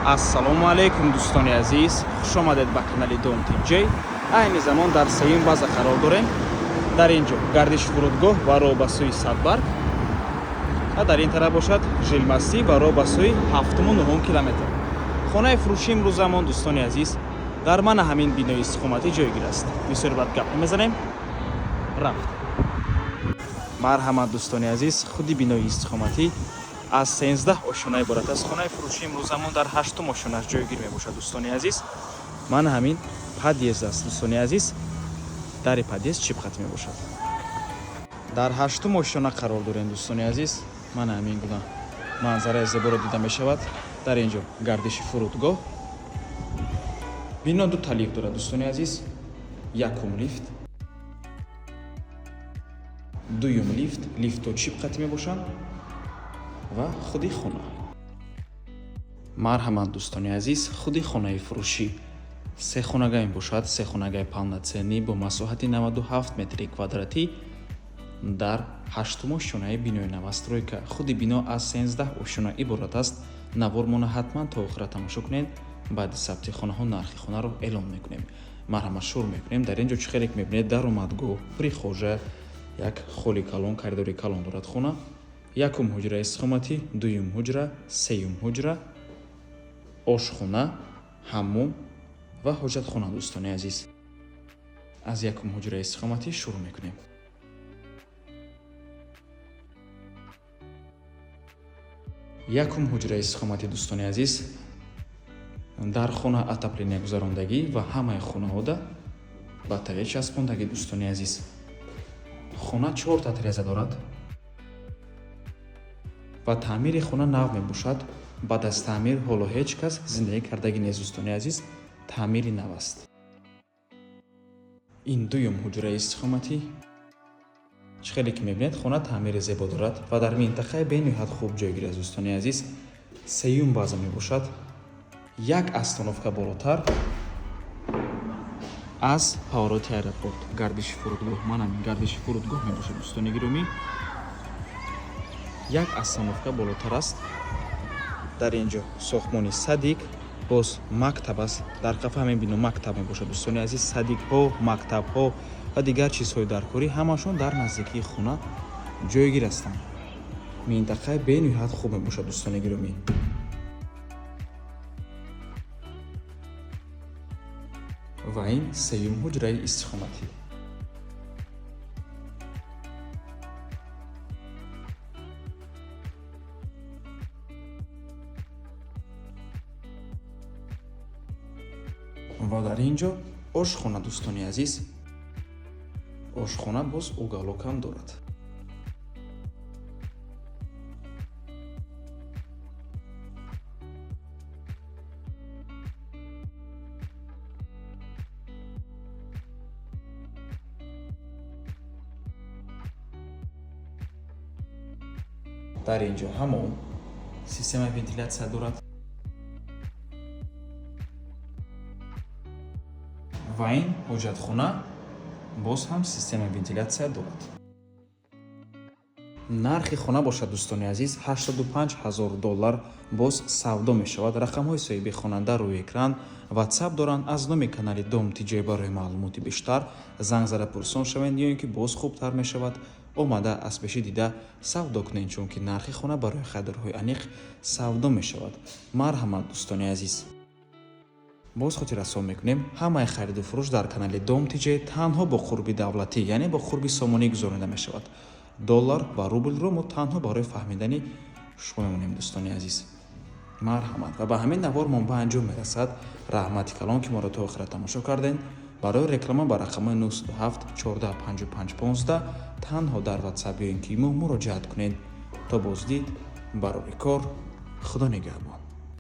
ассалому алейкум дӯстони азиз, хуш омадед ба канали Dom TJ. Айни замон дар сеюм база қарор дорем. Дар инҷо гардиши фурудгоҳ ва роҳ ба сӯи Садбарг ва дар ин тараф бошад Жилмастӣ ва роҳ ба сӯи 7-9 километр. Хонаи фурӯши имрӯз замон дӯстони азиз дар мана ҳамин бинои истиқоматӣ ҷойгир аст. Бисёр бад гап намезанем, рафт. Марҳамат дӯстони азиз, худи бинои истиқоматӣ аз 13 ошона иборат аст. Хонаи фурӯши имрӯз замон дар 8 ошонаш ҷойгир мебошад дӯстони азиз. Мана ҳамин подъезд аст дӯстони азиз. Дари подъезд чипхат мебошад. Дар 8 ошона қарор дорем дӯстони азиз. Мана ҳамин гуна манзараи зеборо дида мешавад. Дар инҷо гардиши фурудгоҳ. Бино ду талиб дорад дӯстони азиз. Якум лифт, дуюм лифт, лифтҳо чипхат мебошанд ва худи хона. Марҳамат дӯстони азиз, худи хонаи фурӯшӣ се хонагай мебошад. Се хонагай полноценнӣ бо масоҳати 97 метри квадратӣ дар 8 ошонаи бинои новостройка. Худи бино аз 13 ошона иборат аст. Навормона ҳатман то охира тамошо кунед. баъди сабти хонаҳо нархи хонаро эълон мекунем. Марҳамат, шуруъ мекунем. Дар инҷо чӣ хеле мебинед даромадгоҳ, прихожа, як холи калон, коридори калон дорад хона. Якум ҳуҷра истиқоматӣ, дуюм ҳуҷра, сеюм ҳуҷра, ошхона, ҳаммом ва ҳоҷатхона дӯстони азиз. Аз якум ҳуҷра истиқоматӣ шуруъ мекунем. Якум ҳуҷра истиқоматӣ дӯстони азиз, дар хона отопление гузарондагӣ ва ҳамаи хонаҳода батарея часпондагӣ дӯстони азиз. хона 4 татреза дорад ва таъмири хона нав мебошад. баъд аз таъмир ҳоло ҳеҷ кас зиндагӣ кардагӣ нест дӯстони азиз. таъмири нав аст. ин дуюм ҳуҷраи истиқоматӣ чӣ хеле ки мебинед хона таъмири зебо дорад ва дар минтақаи бениҳоят хуб ҷойгир аст дӯстони азиз. сеюм база мебошад. як остановка болотар аз павороти аэропорт. гардиши фурудгоҳ, мана гардиши фурудгоҳ мебошад дӯстони гиромӣ. як остановка болотар аст. дар инҷо сохтмони садик, боз мактаб аст. дар қафа ҳамин бино мактаб мебошад дӯстони азиз. садикҳо, мактабҳо ва дигар чизҳои даркорӣ ҳамашон дар наздикии хона ҷойгир ҳастанд. минтақаи бениҳоят хуб мебошад дӯстони гиромӣ. ва ин сеюм ҳуҷраи истиқоматӣ. ва дар инҷо ошхона дӯстони азиз. ошхона боз уголокам дорад. дар инҷо ҳамон системаи вентилятсия дорад. ва ин ҳоҷатхона боз ҳам системаи вентилятсия дорад. нархи хона бошад дӯстони азиз $85,000 боз савдо мешавад. рақамҳои соҳиби хонанда рӯи экран. ватсап доранд. аз номи канали Dom TJ барои маълумоти бештар занг зада пурсон шавед ё ин ки боз хубтар мешавад омада аз пеши дида савдо кунед, чунки нархи хона барои харидорҳои аниқ савдо мешавад. марҳамат дӯстони азиз, боз хотиррасон мекунем ҳамаи хариду фурӯш дар канали Dom TJ танҳо бо қурби давлатӣ, яъне бо қурби сомонӣ гузаронида мешавад. доллар ва рублро мо танҳо барои фаҳмидани шумо мемонем дӯстони азиз. марҳамат. ва ба ҳамин навор мо ба анҷом мерасад. раҳмати калон ки моро то охира тамошо кардем. барои реклама ба рақамҳои 97 14 55 15 танҳо дар ватсап ё ин ки имо муроҷиат кунед. то боздид барори кор. худо нигаҳбон.